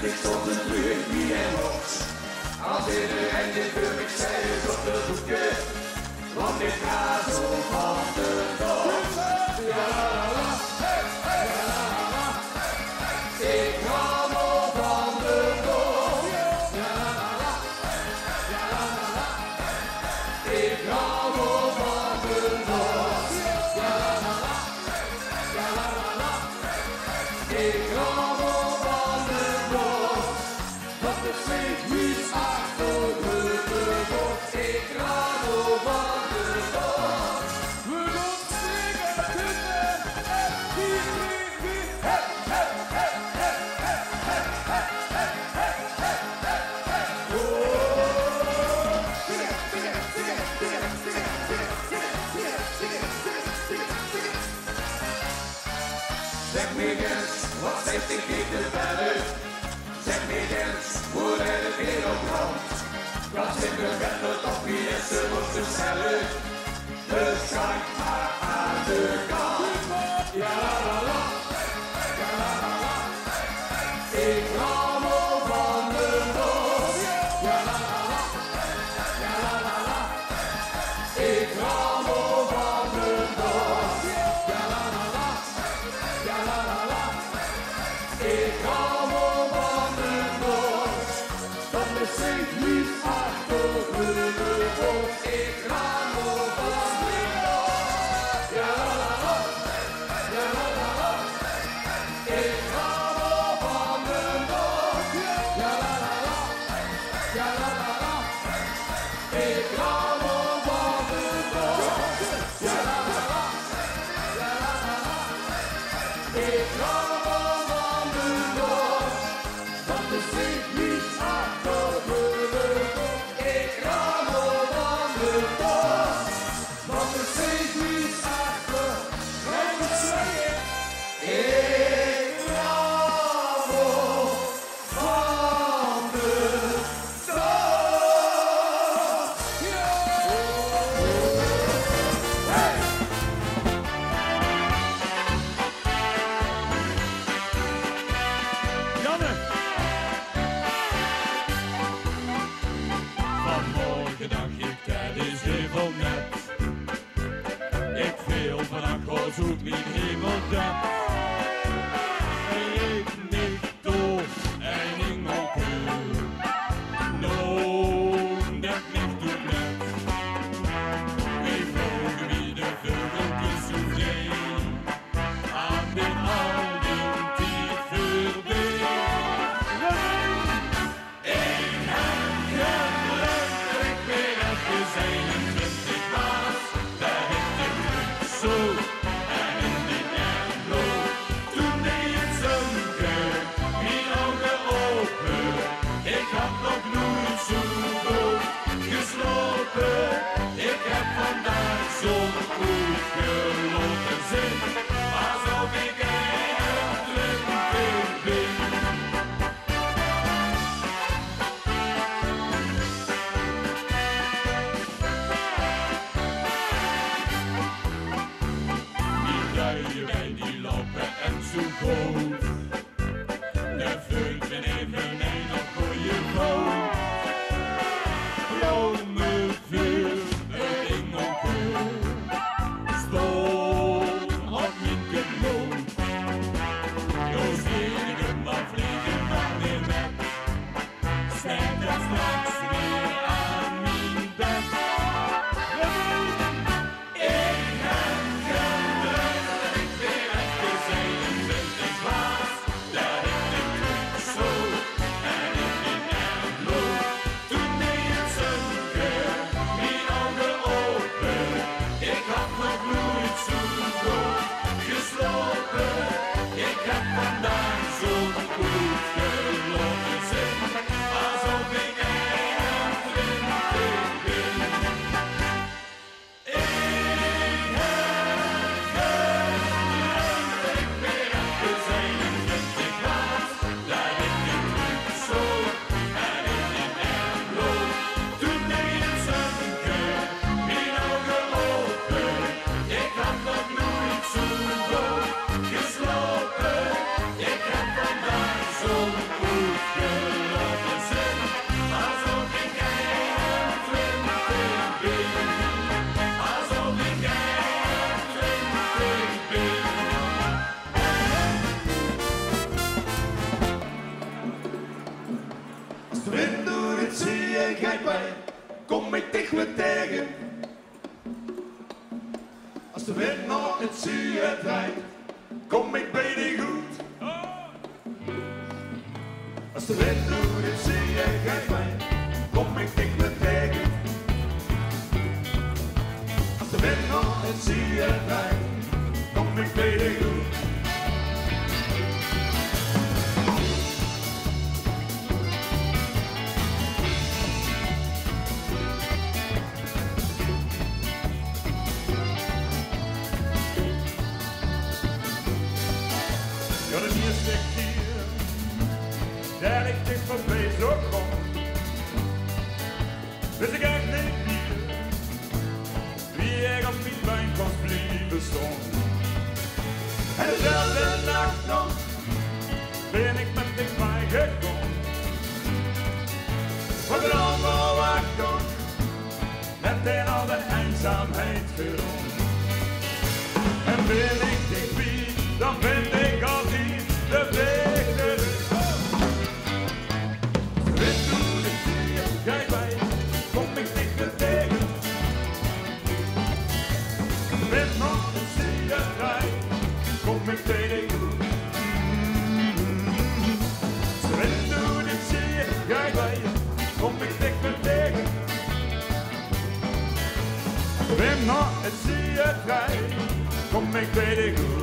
ik stond een uur wie en wat. Als iedereen dit wil, ik zei het op de boeken. Want ik ga zo van de dag. Ja la la, hey, hey, ja la la. Ik ga nog van de dag. Ja la la, ja la la. Ik ga nog van de dag. Ja la la, ja la. Ik ga nog van de dag. Dat er steeds niets achter me wordt. Ik ga nog van de dag. We gaan zingen, kunnen en wie. Hey, hey, hey, hey, hey, hey, hey, hey, hey, hey, hey, hey. Oh, zingen, zingen, zingen, zingen, zingen, zingen, zingen, zingen, zingen, zingen, zingen. Zeg me eens, wat zegt ik in de verder? Zeg me eens, hoe de wereld brandt. Wat in de verder toch wie is ze wordt gezellig. Dus kijk maar aan de kant. Ja la la la, ja la la la. Ik hou nog van de dag. Ja la la la, ja la la la. Ik hou nog van de dag. Ja la la la, ja la la la. Ik hou nog van de dag. Dat er steeds niet achter me wordt. Ik hou nog van de dag. Ja la la la, ja la la la. Ik hou nog van de dag. Ja la la la, ja la la la. Ik hou nog van de dag. Ja la la la, ja la la la. Ik hou nog van de dag. Dat er steeds niet achter me wordt. Ik hou nog van de dag. Dat er steeds niet achter me wordt. Ik hou nog van de dag. Hey! Janne! Vanmorgen dacht ik, dat is heel net. Ik viel vannacht, God zoekt niet hemeldet. Ik niet door en ik nog no, dat niet doet net. We vlogen wie de vogeltjes soufflé. Aan dit al die tijd voorbij. Ik heb geluk, ik ben even 21 was. Daar heb ik het zo en in die airflow. wij, kom ik dicht weer tegen. Als de wind naar het zuiden draait, kom ik bij de goed. Als de wind door het zuiden gaat wij, kom ik dicht weer tegen. Als de wind naar het zuiden draait, kom ik bij de goed. Ja, de eerste keer dat ik dicht voorbij zo kom, wist ik echt niet meer wie ik op mijn bijnkomst blijven stond. En dezelfde nacht nog ben ik met dichtbij gekomen. Wat er allemaal wegkomt, net in al de eenzaamheid gerond. En ben ik dichtbij, dan ben ik altijd de weg terug. Wind door de zee, kijk bij, kom ik dicht weer tegen. Wind naar de zee draait, kom ik tegen. Wind door de zee, kijk bij, kom ik dicht weer tegen. Wind naar het zee draait, kom ik tegen.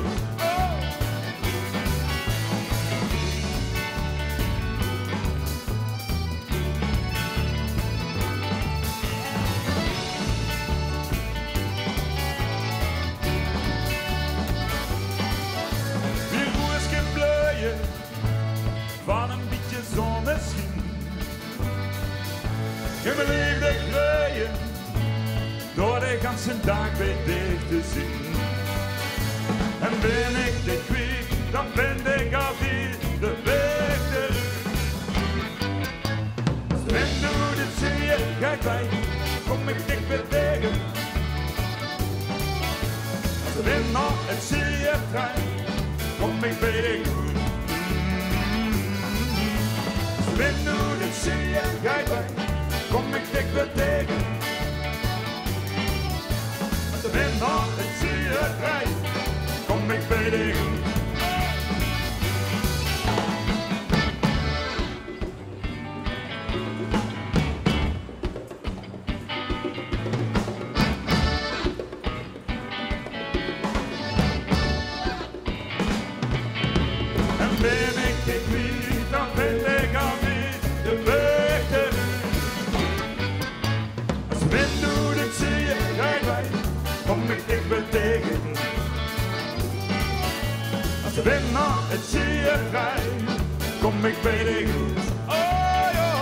Van een beetje zonneschijn. Je me liefde gleien, door de ganse dag bij dich te zien. En ben ik dit kwijt, dan ben ik altijd de weg terug. Als de wind door de zee gaat bij, kom ik dicht weer tegen. Als de wind naar het zee draait, kom ik bij de goed. Wind door de zee gaat bij, kom ik dicht weer tegen. Als de wind naar het zee draait, kom ik bij de goed. En ben ik dit niet, dan ben ik altijd de weg terug. Als de wind door het zee gaat bij, kom ik dicht weer tegen. Als de wind naar het zee draait, kom ik bij de goed. Oh ja.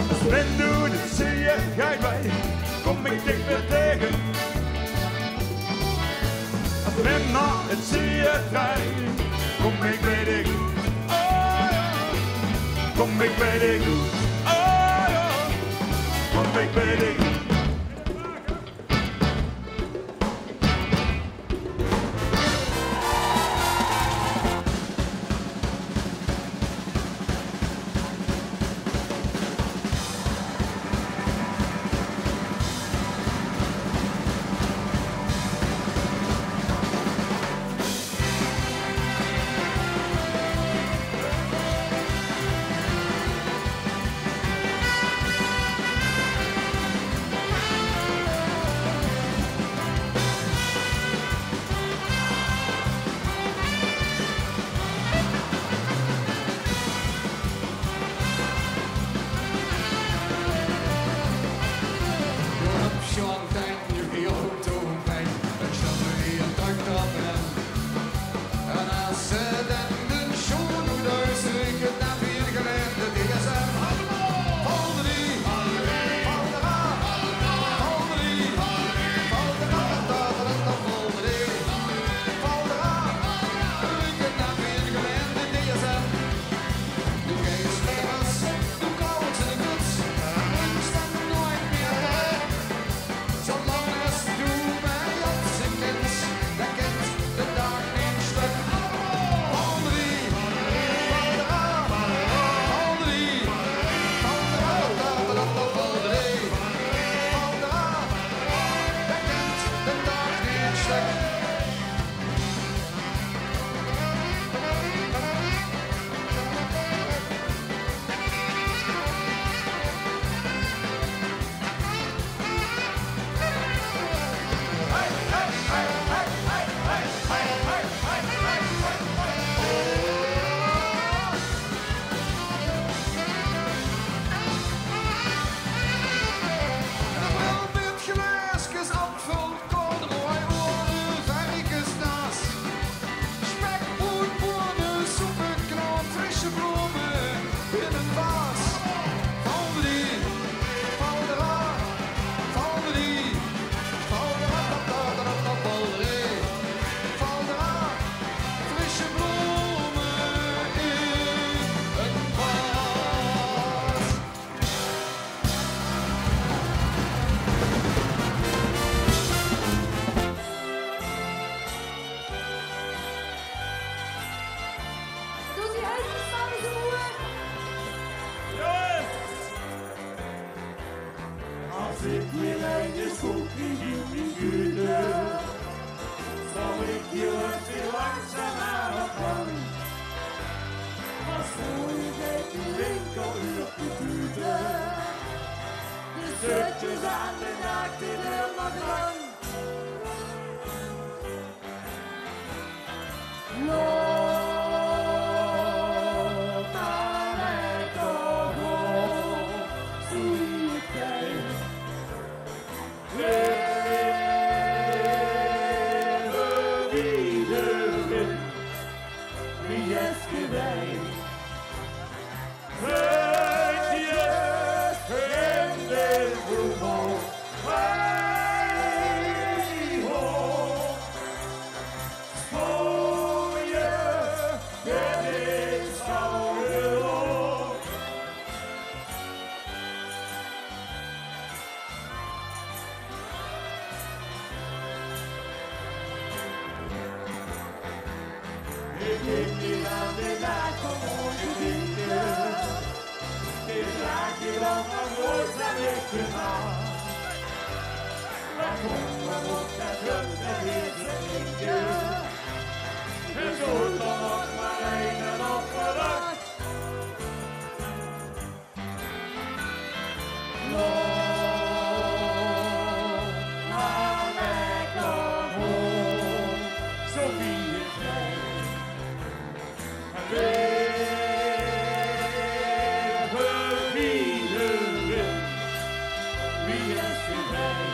Als de wind door het zee gaat bij, kom ik dicht weer tegen. Als de wind naar het zee draait, kom ik bij de goed. Kom ik bij de goed, oh ja, kom ik bij de goed. zit weer een je schoentje in die gute. Zal ik je veel langzaam aan de gang. Als voor je weet de winkel op de gute. De shirtjes aan de naakt in helemaal lang. Loop maar lekker op, zie ik kijk. Leven wie de win, wie is gewijn. Feitjes in de voetbal, wij hoog. Spooie, dit is oude hoog. Ik denk niet aan de nacht van mooie dingen. Ik raak je dan maar nooit aan ik gedaan. Maar kom maar op, dat lukt, dat is het linkje. En zo dan nog maar één en opgedacht. Loop maar lekker op, zo wie ik ben. Leven wie de wil, wie is gewijn.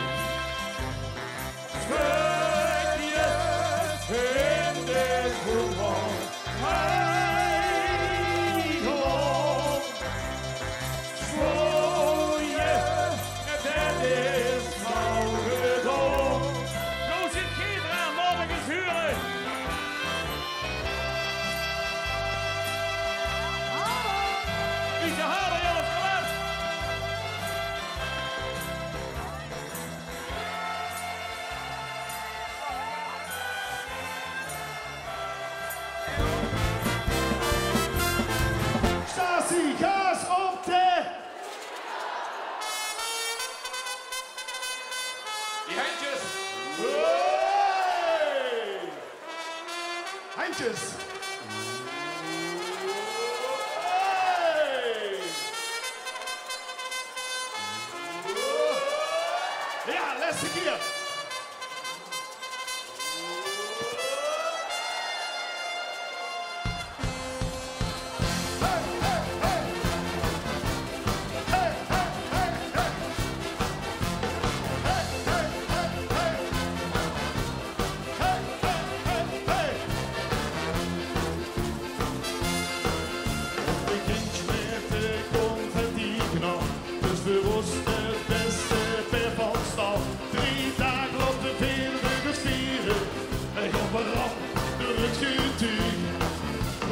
Schutjes in de voetbal, hij hoog. Schooien, dat is ouderdom. Zo zit geen aan, morgen huren. Beetje harder, jongens, kom aan. Stasi, gas op de... Die handjes. Hey! Handjes. Hey! Ja, laatste keer. Hey, hey, hey. Hey, hey, hey, hey. Hey, hey, hey, hey. Hey, hey, hey, hey. Ik ging met de confetti-knal, dus we woesten het beste per van stal. 3 dagen op de Veerburgers vieren, en op een ramp door het cultuur.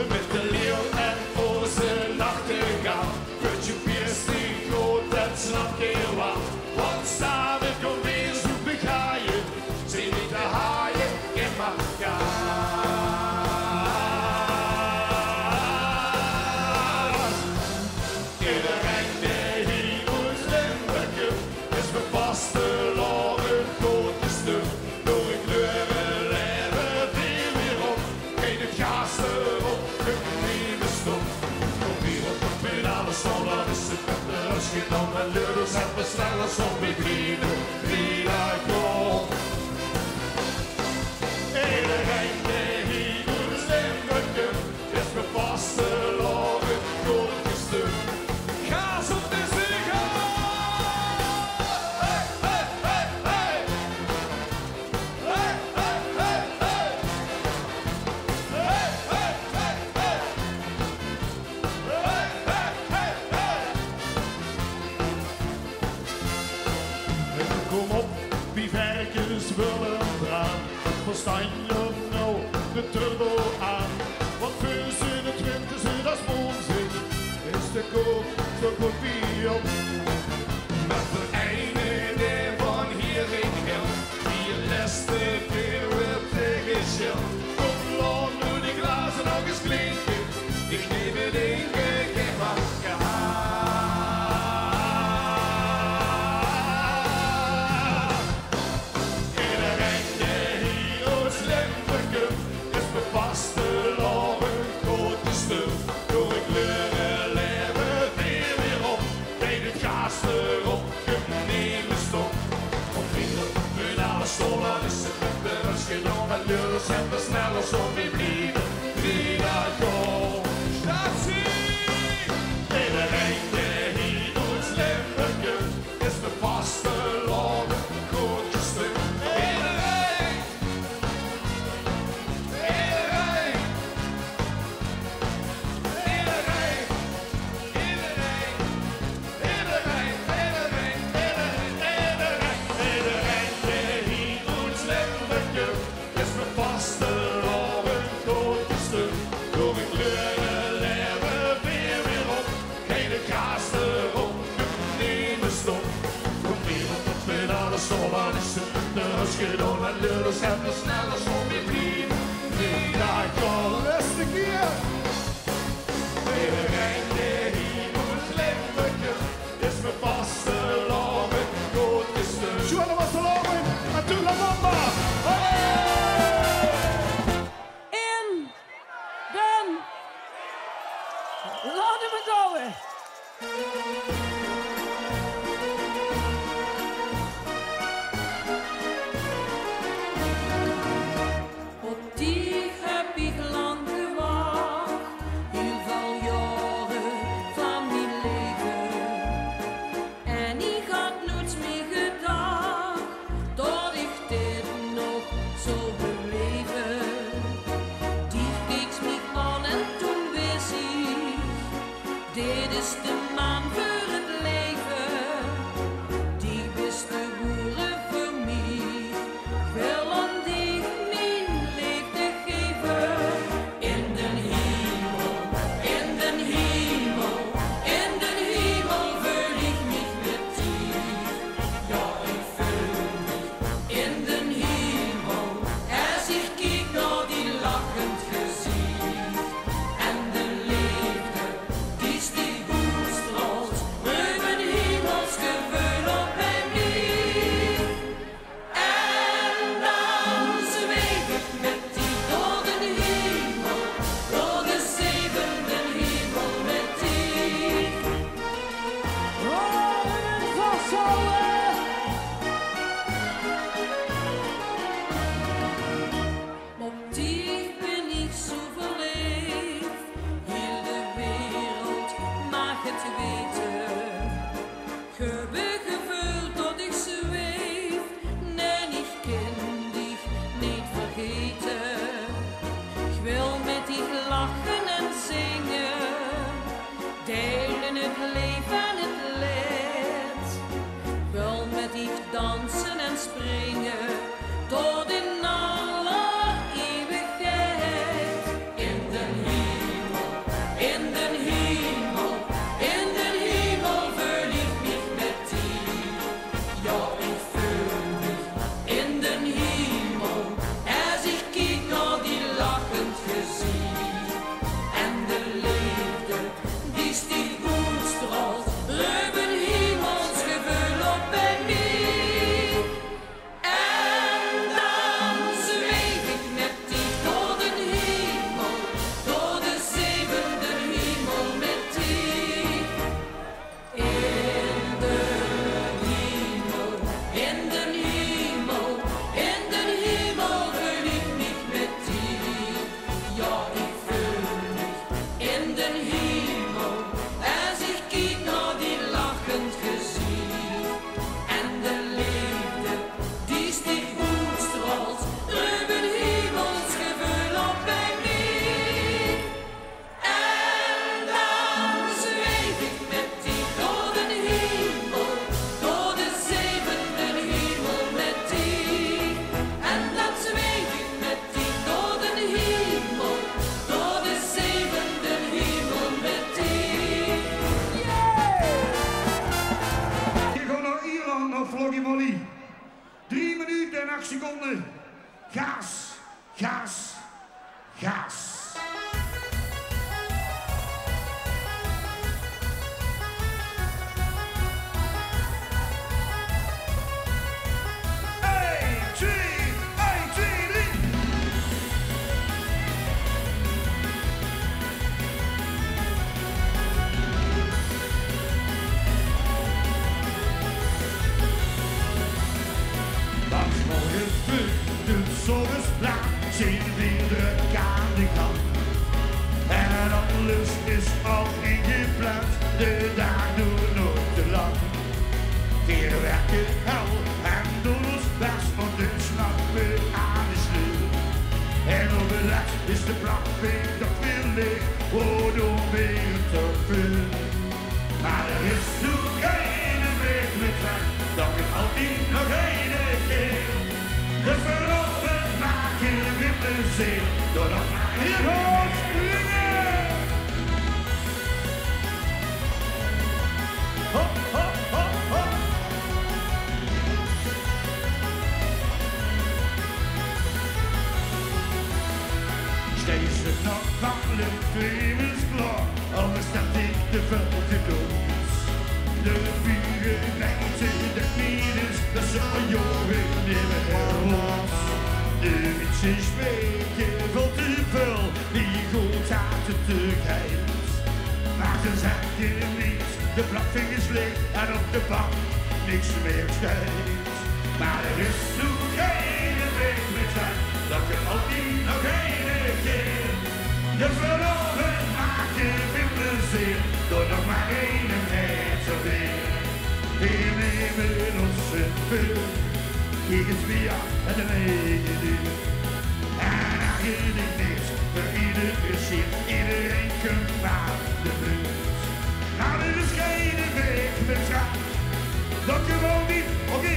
Met de leeuw en onze nachtegaal, put je bierst niet groot, dat snap je wel. Want samen kom weer zoeken gaaien, zie niet de haaien in elkaar. Iedereen die ons limburger is verpast de lange grote stuk. Door een kleuren leven die weer op, geen het gas erop, een nieuwe stop. Kom hier op de pedale staan, dan is het met de rusje dan met leurders en bestellers om weer vrienden, wie daar komt. Iedereen die ons limburger is verpast de lange grote stuk. Gas op de ziggo! Hey, hey, hey, hey! Hey, hey, hey, hey! Hey, hey, hey, hey! Hey, hey, hey, hey! En kom op, wie werkers willen draan. Verstaan je nou de turbo aan? Want voor 27 dat is onzin, is de koop zo goed wie op. Met de ene idee van hier in Gil, die je leste keer weer tegen Shell. Kom laat nu die glazen nog eens klinken, ik neem het één keer maar gehad. de opgenomen stond. Op vrienden met alle stolen is het met de rust genomen. Lullen zijn we sneller zo weer blijven. Wie daar komt, staat zien. Iedereen die hier ons leven kunt, is de vaste lopen, goed gestuk. Iedereen, iedereen, iedereen, iedereen, iedereen, iedereen, iedereen, iedereen die hier ons leven kunt, is de vaste lopen, goed gestuk. Doe ik leuren leven weer op, geen kaas erop, nemen stop. Kom niemand op met alle stolen, is het met de rust gedaan. En lullen zijn we sneller zo weer blijven. Wie daar komt, rustig hier. Iedereen die hier ons leven kunt, is mijn vaste lopen, goed gestuk. Joana was de lopen, en toen la mamba. In den... Laten we gaan. Op die heb ik lang gewacht, heel veel jaren van mijn leven. En ik had nooit meer gedacht, dat ik dit nog zou beleven. Die keek me aan en toen wist ik, dit is de man voor het leven. Die wist de boeren voor mij, wel aan die mijn liefde geven. In den hemel, in den hemel, in den hemel vul ik mich met die. Ja, ik vul mich in den hemel, als ik kijk naar die lachend gezicht. En de liefde, die sticht goed straalt, ruimen hemels gevoel op bij mij. En dan zweef ik met die door de hemel, door de zevende hemel met die. Op die ben ik zo verleefd, heel de wereld mag het weten. Heb gevoeld dat ik zweef, nee, ik kan dich niet vergeten. Ik wil met dich lachen en zingen, delen het leven en het leed. Ik wil met dich dansen en springen, tot in alle eeuwigheid. In den hemel, in den hemel, in den hemel vul ik mich met die. Ja, ik vul mich in den hemel, als ik kijk naar die lachend gezicht. En de liefde, die sticht goed straalt, ruimen hemels gevoel op bij mij. En dan zweef ik met die door de hemel, door de zevende hemel met die. In de hemel, in de hemel, in de hemel vul ik mich met die. Ja, ik vul mich in de hemel, als ik kijk naar die lachend gezicht. En de liefde, die sticht goed straalt, ruimen hemels gevoel op bij mij. En dan zweef ik met die door de hemel, door de zevende hemel met die. En dan zweef ik met die door de hemel, door de zevende hemel met die. Je gaat naar Ierland, naar Floggy Molly. 3 minuten en 8 seconden. Gas, gas, gas. de zonnestraal zien weer de kaartengang. En alles is al ingepland, de dag door nooit te lang. Weer werken hel en doen ons best, want de snappen aan de sleur. En op het laatst is de brandweer dat weer leeg, oh dan weer te veel. Maar er is nog geen weg meer terug, dat ik altijd nog één keer. Dus veroverd maak je weer plezier, door nog maar hier hoog springen. Hop, hop, hop, hop. Steeds het nog van de vlees klaar, anders staat ik de velden dood. De vieren wijzen de minus, dat ze van jongen nemen herlos. De mensen spreken veel te veel, die goed uit de tukheid. Maar ze zeggen niets, de bladvingers leeg en op de bank niks meer steeds. Maar er is nog geen weg meer terug, dat je altijd nog één keer. Je veroverd maakt je weer plezier, door nog maar één net zo weer. We nemen ons een veel, ik het via en de negen uur. En eigenlijk niks, voor ieder plezier, iedereen komt naar de buurt. Nou, er is geen weg meer terug, dat gewoon niet. Oké,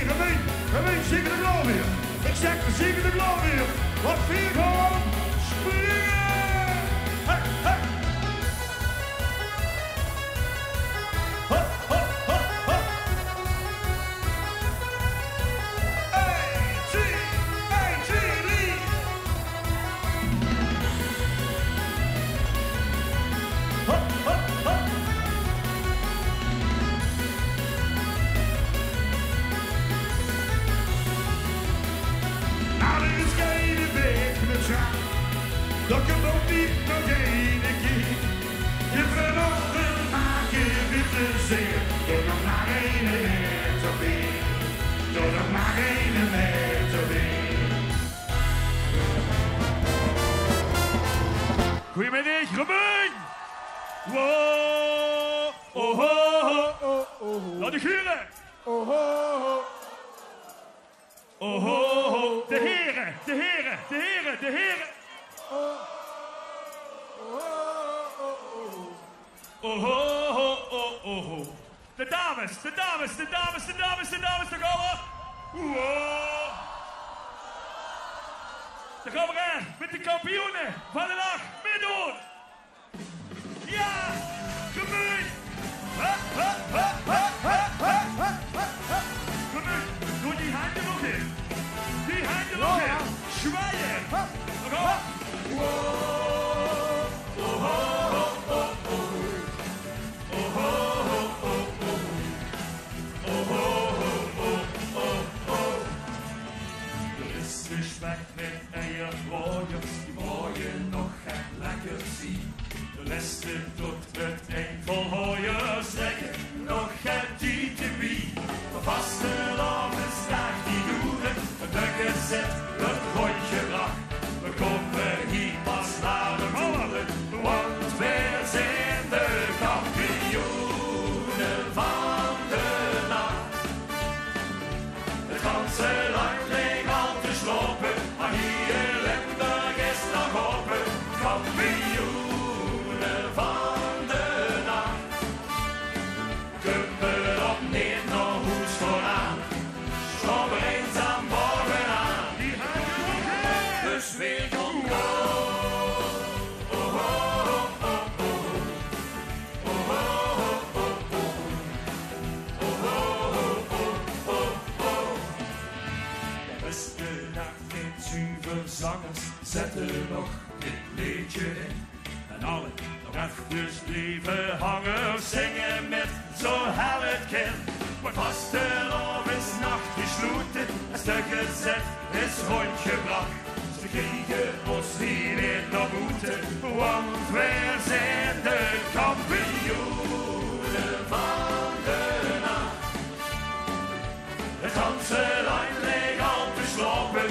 gemeen, zingen de blauw weer. Ik zeg, we zingen de blauw weer. Wat vier gewoon springen! Hey, hey! Hop, hop, hop, hop! 1, 2, 3! Hop, hop, hop! Nou, er is geen weg meer terug, dat je ook niet nog één keer. Je veroverd maak je weer plezier, door nog maar één net zo weer. Door nog maar één net zo weer. Goedemiddag, gemeen! Wow! Oh, oh, oh, oh. Laat de guren! Oh, oh, oh. Oh, oh, oh. De heren, de heren, de heren, de heren! Oh, oh, oh, oh, oh. De dames, de dames, de dames, de dames, de dames, daar gaan we! Wow! Daar gaan we aan met de kampioenen van de nacht, meedoen! Ja! Gemeen! Gemeen! Doe die handen nog in! Die handen nog in! Zwaaien! Daar gaan we! Wow! Oh, oh, oh, oh, oh. Oh, oh, oh, oh, oh. Oh, oh, oh, oh, oh. Er is gesprek met eiervlooiers, die mooien nog het lekker zien. De resten doet het enkel hooiers, lekker nog het TTV. De vaste lavensdag die doeren, het gezet, het rondje bracht. We komen hier pas naar de molen, want wij zijn de kampioenen van de nacht. Het ganse land leek al te slopen, maar hier Limburg is nog open. Kampioenen van de nacht. Kuppel op neer, nog hoes vooraan. Schobber eens aan bovenaan. Die hangen nog in. Dus weer komt zangers zetten nog dit liedje in. En alle nog even blijven hangen, zingen met zo hel het kind. Maar vaste nacht die sloeten, een stuk gezet is rondgebracht. Ze kregen ons hier niet nog moeten, want wij zijn de kampioenen van de nacht. Het ganse land leek al te slopen.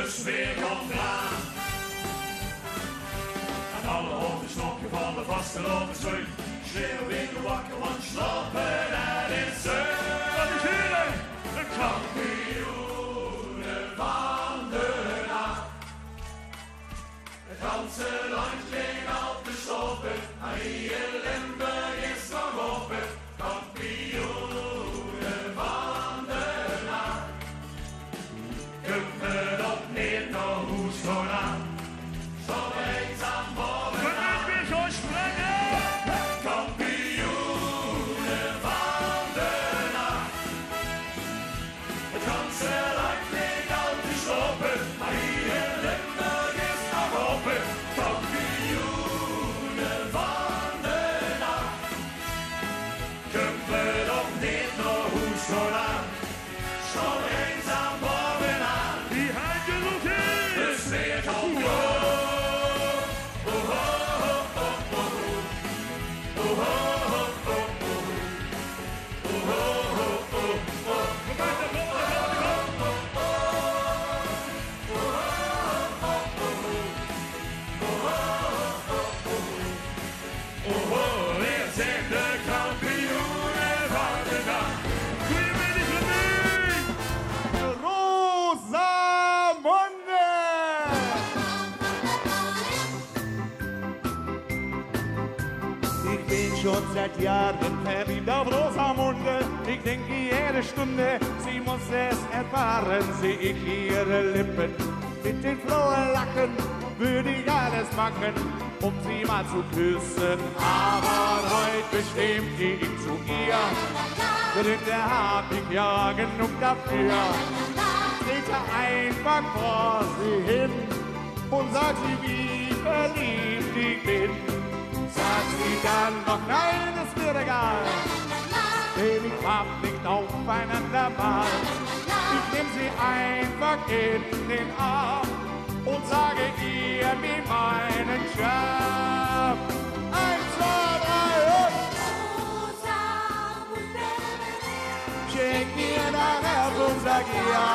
Dus weer komt eraan. En alle op een slokje van de vastelopen zweun. Schreeuw weer wakker, want slapen er is zeun. Wat is hier? Een kampioenen van de nacht. Het ganse land ligt al te stoppen. Hier Limburg is nog open. Kampioenen van de nacht. Kuppen op neer naar Hoes vandaan. Zo eenzaam boven. We gaan weer zo springen. Kampioenen van de nacht. Het ganse land ligt al te stoppen. Maar hier Limburg is nog open. Kampioenen van de nacht. Kuppen op neer naar Hoes vandaan. Zo eenzaam bovenaan. Die had je nog in. De sfeer komt door. Weer zijn de kampioenen van de nacht. Goedemiddag, René! Rosamunde! Ich bin schon seit Jahren verliebt auf Rosamunde. Ich denke jede Stunde, sie muss es erfahren. Seh ich ihre Lippen mit den frohen Lachen, würde ich alles machen, um sie mal zu küssen. Aber heute bestimmt geh ich zu ihr, denn da hab ich ja genug dafür. Trete einfach vor sie hin und sag sie, wie verliebt ich bin. Sagt sie dann noch, nein, ist mir egal, denn ich hab nicht aufeinander mal. Ich nehm sie einfach in den Arm und sage ihr wie meinen Charme. 1, 2, 3 und schenk mir dein Herz und sag ja.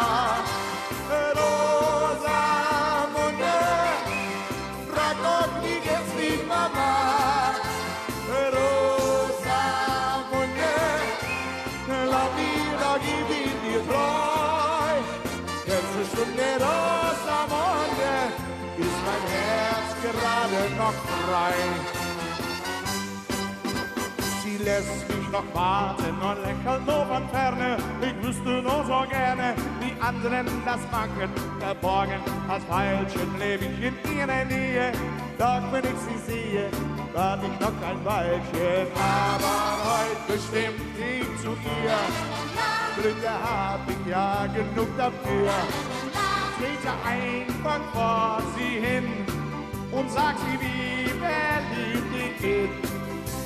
Rosamunde, frag doch nie jetzt die Mama. Rosamunde, lass mir doch gib ihn dir treu. Letzte Stunde Rosamunde, ist mein Herz gerade noch frei. Sie lässt mich noch warten und lächelt nur von Ferne. Ich wüsste nur so gerne, wie anderen das machen. Verborgen als Veilchen lebe ich in ihrer Nähe. Doch wenn ich sie sehe, warte ich noch ein Weilchen. Aber heute bestimmt ich zu ihr. Glücke hab ich ja genug dafür. Trete einfach vor sie hin und sag sie, wie verliebt ich bin.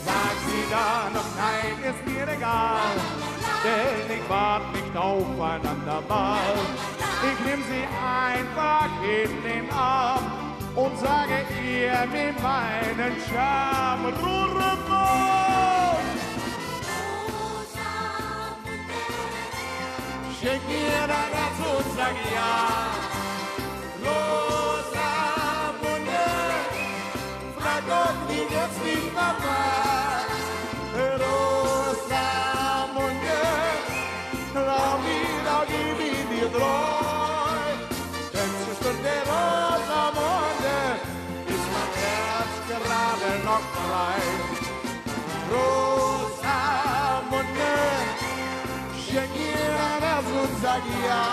Sag sie dann noch, nein, ist mir egal, denn ich wart nicht aufeinander mal. Ich nehm sie einfach in den Arm und sage ihr mit meinen Charme. Schenk mir dein Herz und sag ja. Rosamunde, frag doch nie jetzt die Mama. Rosamunde, lass mich doch gib ihn dir treu. Letzte Stunde Rosamunde, ist mein Herz gerade noch frei. Rosamunde, schenk ihr ein Herz und sag ja.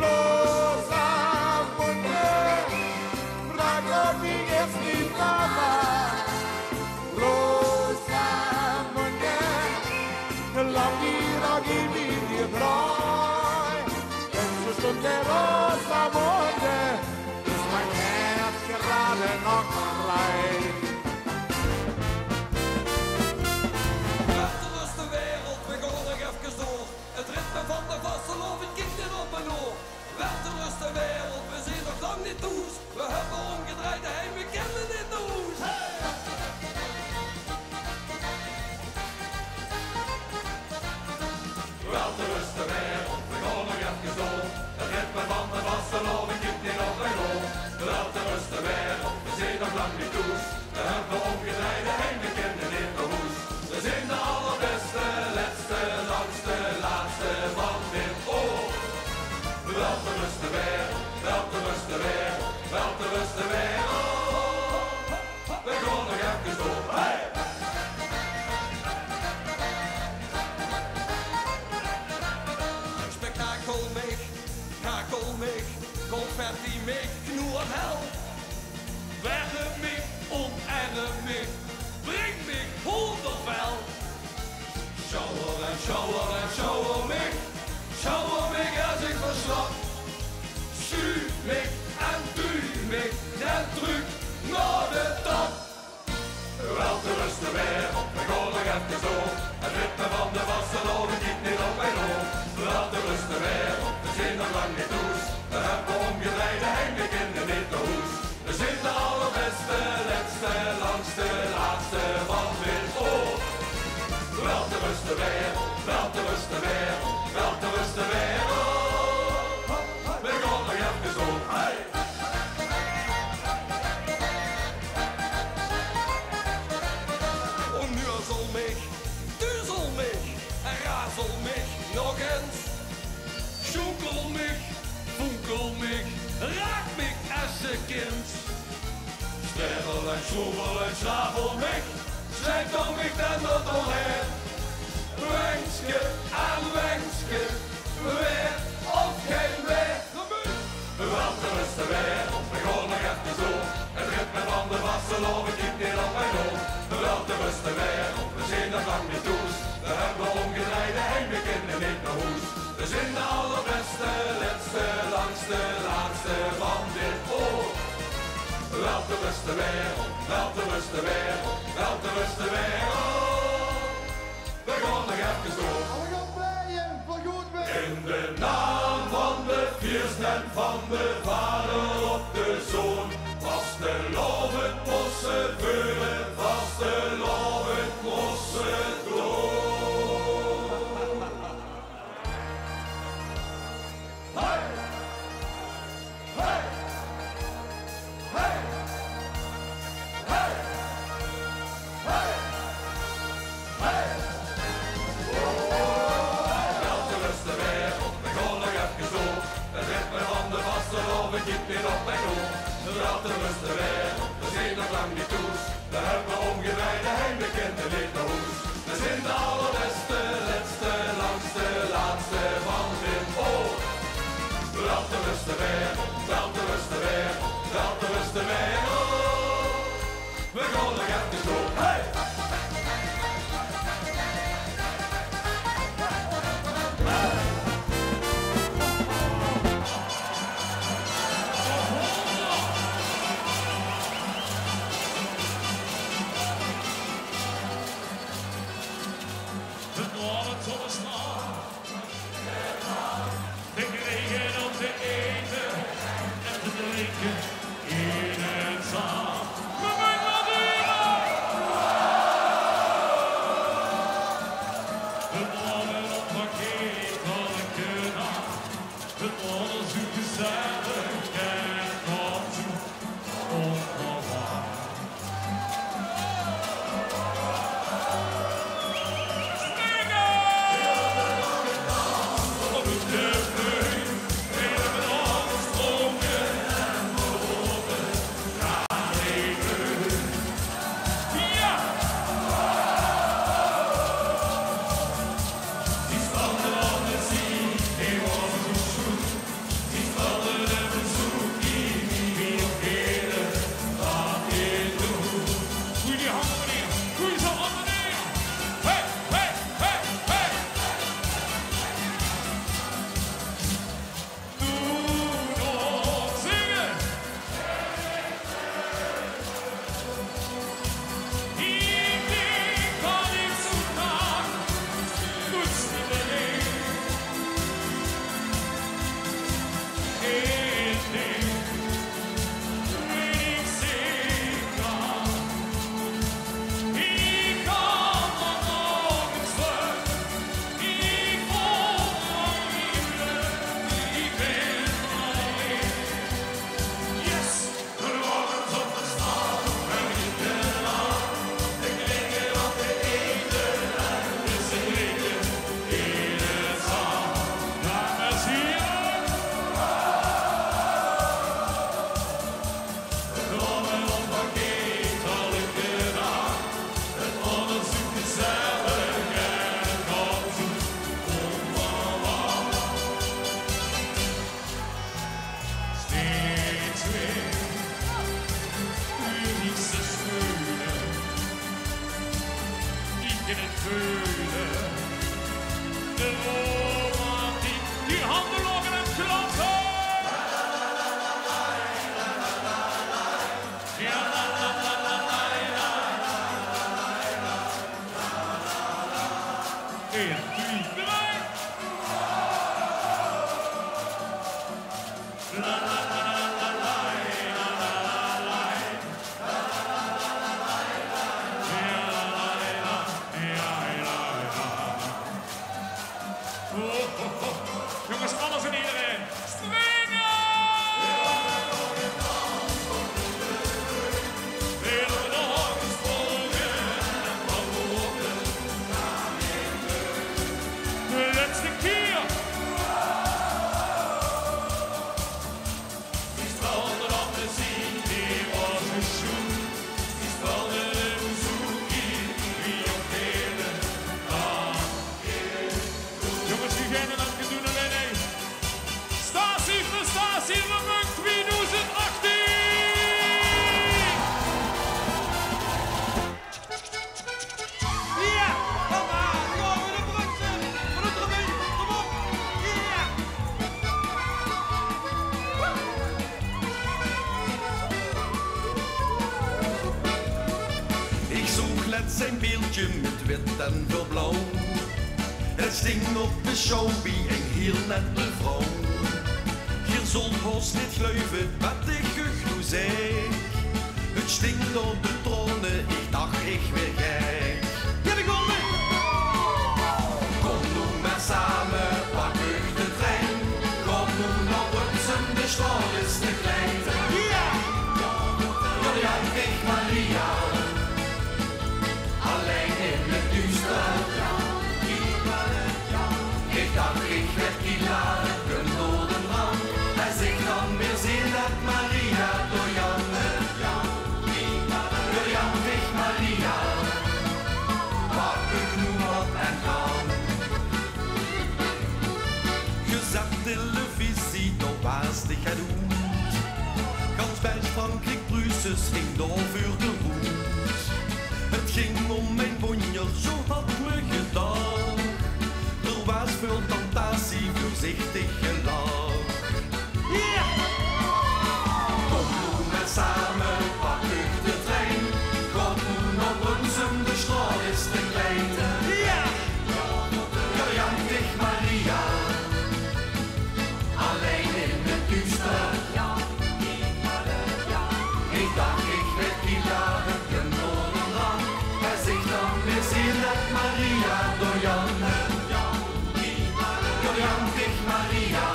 Rosamunde, frag doch nie jetzt die Mama. Rosamunde, lass mich doch gib ihn dir treu. Letzte Stunde Rosamunde, ist mein Herz gerade noch frei. Buiten is de wereld, we gaan nog even door. Het ritme van de vasselhof, het kikt er op en oor. Buiten is de wereld, we zijn nog lang niet toes. We hebben omgedraaid heen, we kennen dit de hoes. Buiten is de wereld, we gaan nog even door. Het ritme van de vasselhof. zijn nog lang niet toes. We hebben omgedraaide Heineken in de hoes. We zijn de allerbeste, letste, langste, laatste van dit oor. Wel te rusten wereld, wel te rusten wereld, wel te rusten wereld. We gaan nog even door. Hey! Spektakel mee, kakel mee, confetti mee, knoer hel. Werde mich und erne mich, bring mich hundervel. Schauer en schauer en schauer mich als ik verslag. Schuw mich en duw mich, den druk naar de top. Wel te rusten wereld, we gaan nog even door. Het ritme van de vastelovend giet niet op mijn oor. Wel te rusten wereld, we zijn nog lang niet toes. We hebben omgedraaide Heineken in de hoes. We zijn de allerbeste, letste, langste, laatste van dit oor. Wel te rusten wereld, wel te rusten wereld, wel te rusten wereld. We gaan nog even door. Hey! Und nürsel mich, düsel mich, rasel mich noch eens. Schunkel mich, funkel mich, raak mich als een kind. Sterrel en schroevel en snavel mich, schrijf dan mich dan dat doorheen. Wenske aan wenske, weer of geen weer. Wel te rusten wereld, we gaan nog even door. Het ritme van de vastelovend giet niet op mijn oor. Wel te rusten wereld, we zijn nog lang niet toes. We hebben omgedraaide Heineken in de hoes. We zijn de allerbeste, letste, langste, laatste van dit oor. Wel te rusten wereld, wel te rusten wereld, wel te rusten wereld. We gaan nog even door. In de naam van de Vierst en van de Vader op de Zoon. Vastelovend mossen vuren, vastelovend mossen door. Hey! Hey! Hey! Hey! Hey! Hey! Wel te rusten wereld, we gaan nog even door. Het ritme van de vastelovend giet niet op mijn oor. Wel te rusten wereld, we zijn nog lang niet toes. We hebben omgedraaide Heineken in de hoes. We zijn de allerbeste, letste, langste, laatste van dit oor. Wel te rusten wereld, wel te rusten wereld, wel te rusten wereld. We gaan nog even door. Hey! Het morgen zonnestraal. De regen om te eten en te drinken in het zaal. We zijn Madeira! Jongens, alles en iedereen. Springen! Willen nog springen en vallen. De laatste keer. Die stranden op de zee, die was een schoen. Die stranden een zoek in, wie ook hele dag. Jongens, wie gaan er dan gaan doen alleen één? Prestatie van Munk 2018! Ja, kom maar, gaan we de bruggen van de tribune, kom op, ja! Ik zoek net zijn beeldje met wit en veel blauw. Het sting op de show wie een heel nette vrouw. Hier zult ons niet geloven wat ik genoeg zeg. Het stinkt op de tronen, ik dacht ik weer gek. Ja, de kom mee! Kom nu maar samen, pak u de trein. Kom nu naar Brunsen, de straat is te klein. Ja! Julian, ik Maria. Alleen in het duister. Ik dacht ik werd kilaken door de brand. Als ik dan weer zie dat Maria door Jan. Julian, ik Maria. Pak ik nu op en gaan. Gezet televisie, daar was ik het doen. Gans bij Frankrijk, Pruisen ging door voor de roet. Het ging om mijn bonjer, zo had me gedaan. Er was veel tentatie, voorzichtig gelach. Ja! Kom nu maar samen, pak u de trein. Kom nu naar Brunsen, de straat is te klein. Ja! Julian, ik Maria. Alleen in het duister. Ik dacht ik werd kilaken door de brand. Als ik dan weer zie dat Maria door Jan. Julian, ik Maria.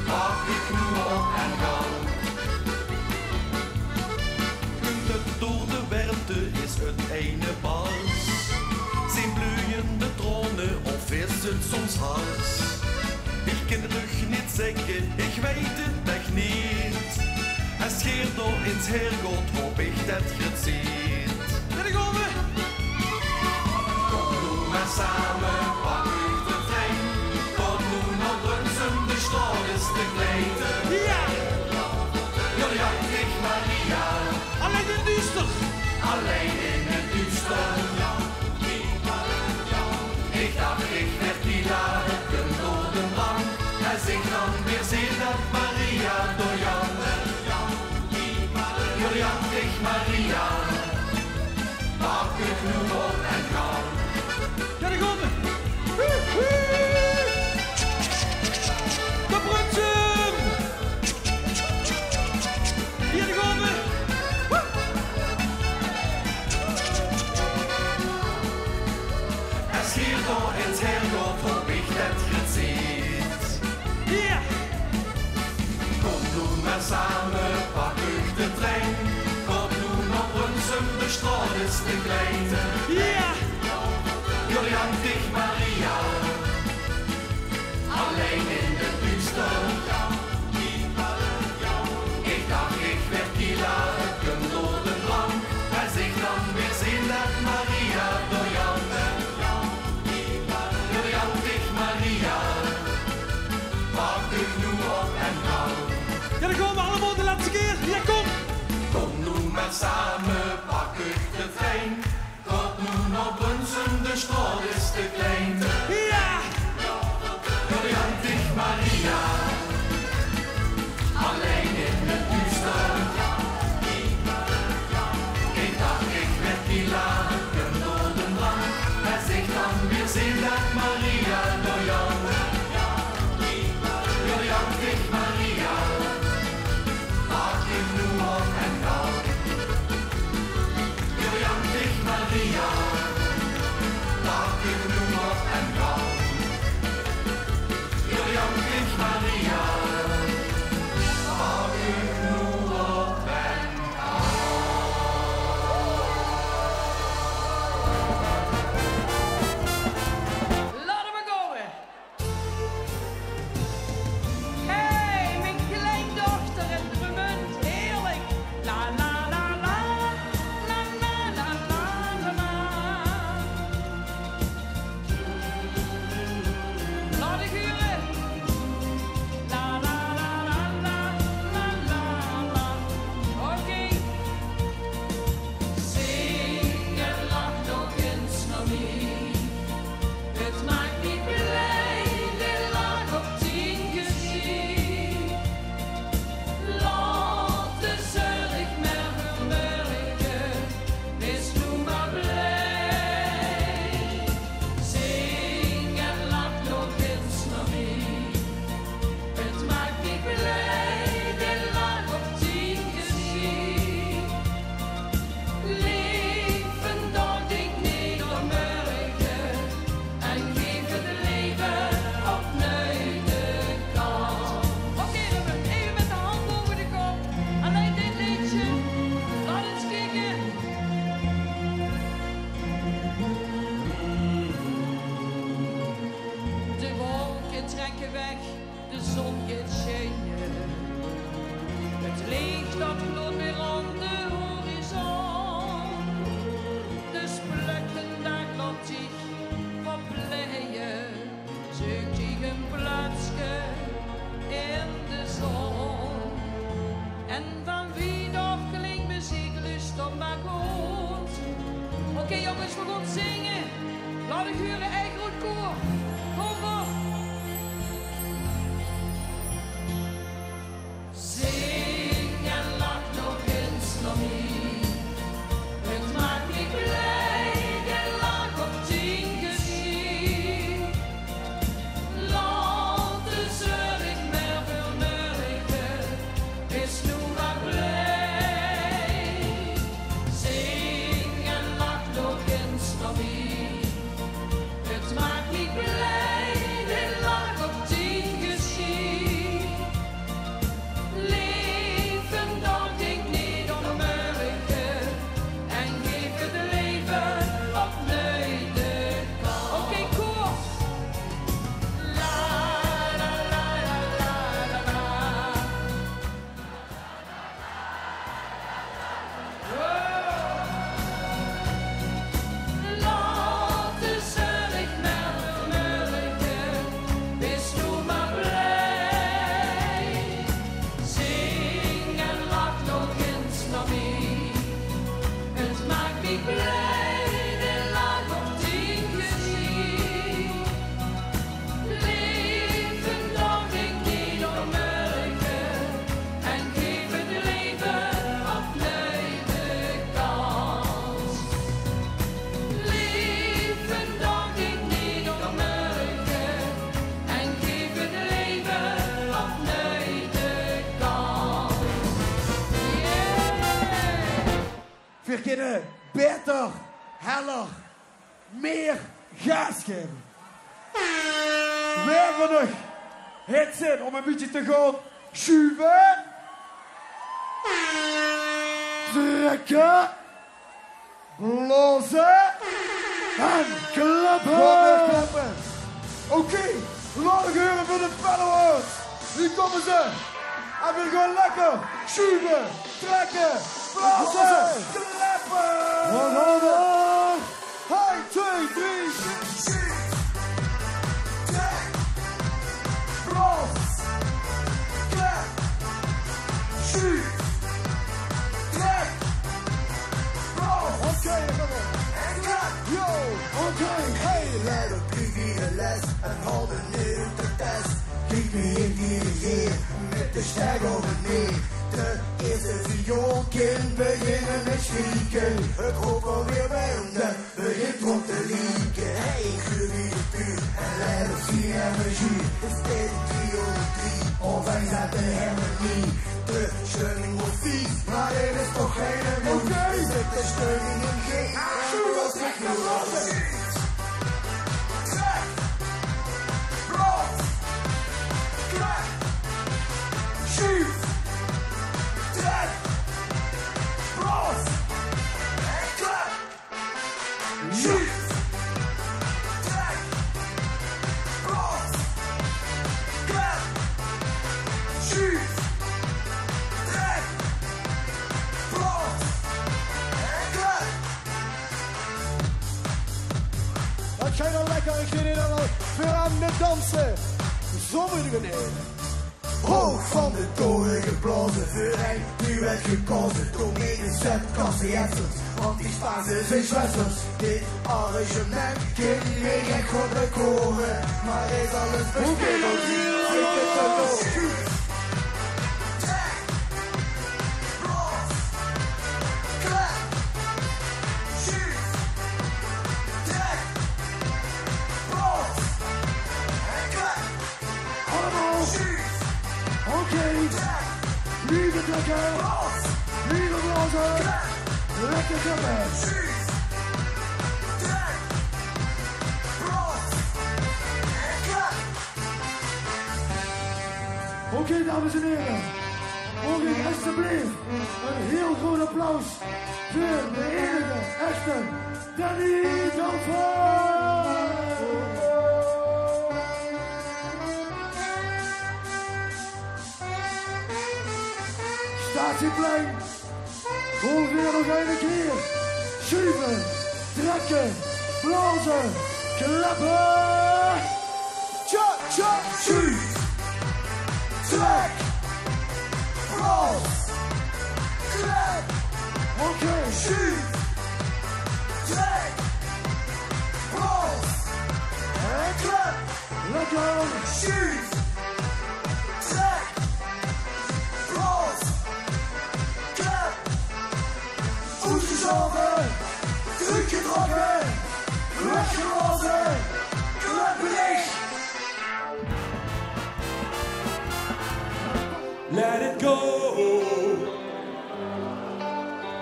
Pak ik nu op en gaan. Kunt het door de werte is het ene pas. Zijn bloeiende tronen of is het soms hars? Ik kan het nog niet zeggen, ik weet het echt niet. Het scheert door ins heergod, hoop ik dat je het ziet. Ja, daar gaan we! Kom nu maar samen, pak u de trein. Kom nu naar Brunsen, de straat is te klein. Ja! Julian, ik Maria. Alleen in het duister. Alleen in het duister. Ik dacht ik werd kilaken door de brand. Als ik dan weer zie dat Maria door Jan. Julian, ik Maria. Pak ik nu op en gaan. Ja, daar gaan we. De Brunsen. Hier gaan we. Als hier door ins heergod, hoop ik dat je het ziet. Ja! Kom nu maar samen, pak u de trein. Kom nu naar Brunsen, de straat is te klein. Ja! Julian, ik Maria. Alleen in het duister. Ik dacht ik werd kilaken door de brand. Als ik dan weer zie dat Maria door Jan. Julian, ik Maria. Pak ik nu op en gaan. Ja, dan gaan we allemaal de laatste keer. Ja, kom! Kom nu maar samen, pak ik de trein. Kom nu naar Brunsen, de straat is te klein. Ja! Julian, ik Maria. Alleen in het duister. Ik dacht ik werd kilaken door de brand. Als ik dan weer zie dat Maria door Jan. Julian, ik Maria. Pak ik nu op en gaan. Julian, ik Maria. Pak ik nu op en gaan. wolken trekken weg, de zon gaat schijnen. Het licht dat gloeit weer aan de horizon. De splekken daar laat zich verbleien. Zoekt zich een plaatsje in de zon. En van wie nog klinkt muziek, lust op maar goed. Oké jongens, we gaan zingen. Laat ik huren eigen goed koor. Kom op. Zing en lach nog eens nog niet. Het maakt me blij, de lach op 10 gezicht. Laat de zorg meer vermurken, is nu maar blij. Zing en lach nog eens nog niet. Het maakt me blij, de lach op 10 gezicht. Leven dat ik niet onmogelijk en geef het leven opnieuw de kans. Oké, koor. La la la la la la la. Laat de zorg maar vermurken, wees nu maar blij. Zing en lach nog eens nog niet. Het maakt me blij, de lach op 10 gezicht. Leven dat ik niet onmogelijk en geef het leven opnieuw de kans. Leven dat ik niet onmogelijk en geef het leven opnieuw de kans. Yeah! Wir kunnen beter, heller, meer gas geven. We hebben nog het zin om een beetje te gaan schuiven, trekken, blazen en klappen. Oké, laat ik horen voor de followers. Hier komen ze. En we gaan lekker schuiven, trekken, blazen, klappen. One, 2, 3, Trek, blaas, klep, schuif, trek, blaas. Oké, kom op. En klep. Yo, oké. Hey, let op, krijg je de les en hou de neer op de test. Kijk me in die met de stijg over neer. De eerste vioolkind beginnen met schrieken. Het rook alweer bij hem, begint rond te lieken. Hey, geur wie de puur en leid op 4 energie. Het is dit 3 over 3, of hij zat de harmonie. De steuning wordt vies, maar dit is toch geen emotie. Zet de steuning in G, en was echt nog los. Trek, blaas, klep, schuif, trek, blaas, en klep, schuif, trek, blaas, klep, schuif, trek, blaas, en klep. Het zijn al lekker, ik zit hier dan al weer aan het dansen. Zonder neer. Hoog van de toren geblazen, verrijkt, nu werd gekozen door medezet-kassietters, want die Spaanse zijn zwetsers. Dit arrangement kan weer geen goddelijk horen, maar is alles bespeeld, ik het erdoor. Trek, blaas, klep, schuif, trek, blaas, en klep, Allemaal. schuif. Oké. Lieve trekken. Lieve blazen. Lekker klappen. Oké, dames en heren. Mogen ik alsjeblieft een heel groot applaus voor de enige echte Danny Danfer. Statieplein. Ongeveer nog een keer. Schuiven, trekken, blazen, klappen. Tja, tja, schuif, trek, blaas, klep. Oké, schuif, trek, blaas en klep. Lekker, schuif, trek, blaas, klep. Uitgeschoven, teruggetrokken, weggeblazen, klep dicht. Let it go.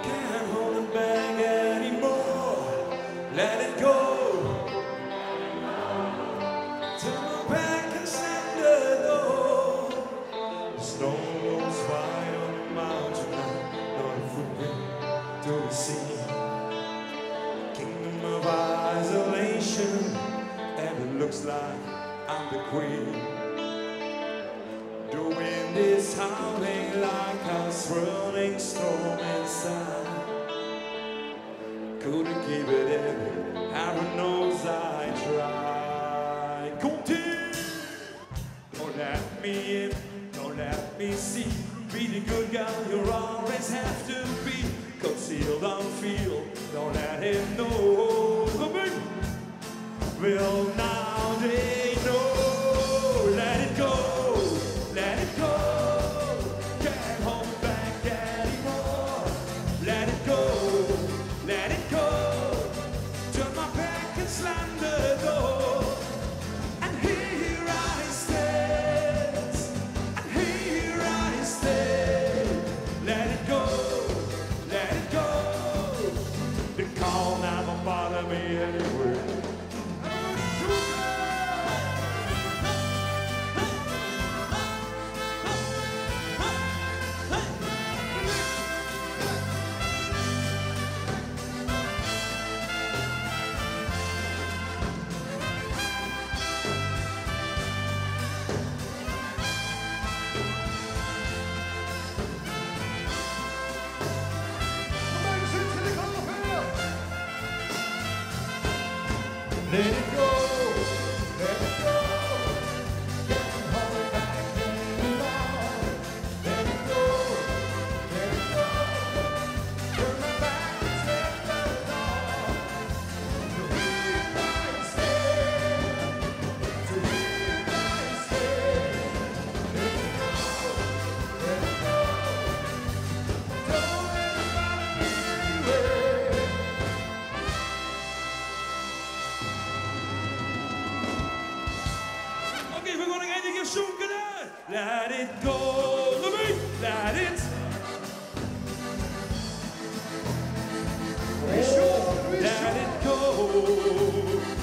Can't hold it back anymore. Let it go. Turn my back and slam the door. The snow goes by on the mountain, not a footprint to be seen. Kingdom of isolation, and it looks like I'm the queen. The wind is howling like a swirling storm inside. Couldn't keep it in, heaven knows I tried. Continue, don't let me in, don't let me see. Be the good girl you always have to be. Conceal, don't feel, don't let him know. Well, now they know. Let it go. Let it go, can't hold back anymore. Let it go, let it go. Turn my back and slam the door. And here I stand, and here I stand. Let it go, let it go. The call never bother me anyway. Let it go, let it go. Can't hold it back anymore. Let it go, let it go. Turn my back and slam the door. To here I stand, to here I stand. Let it go, let it go. Don't let it bother me anyway. Okay, we're gonna get you shooken out. Let it go, let me, let it. Let it go.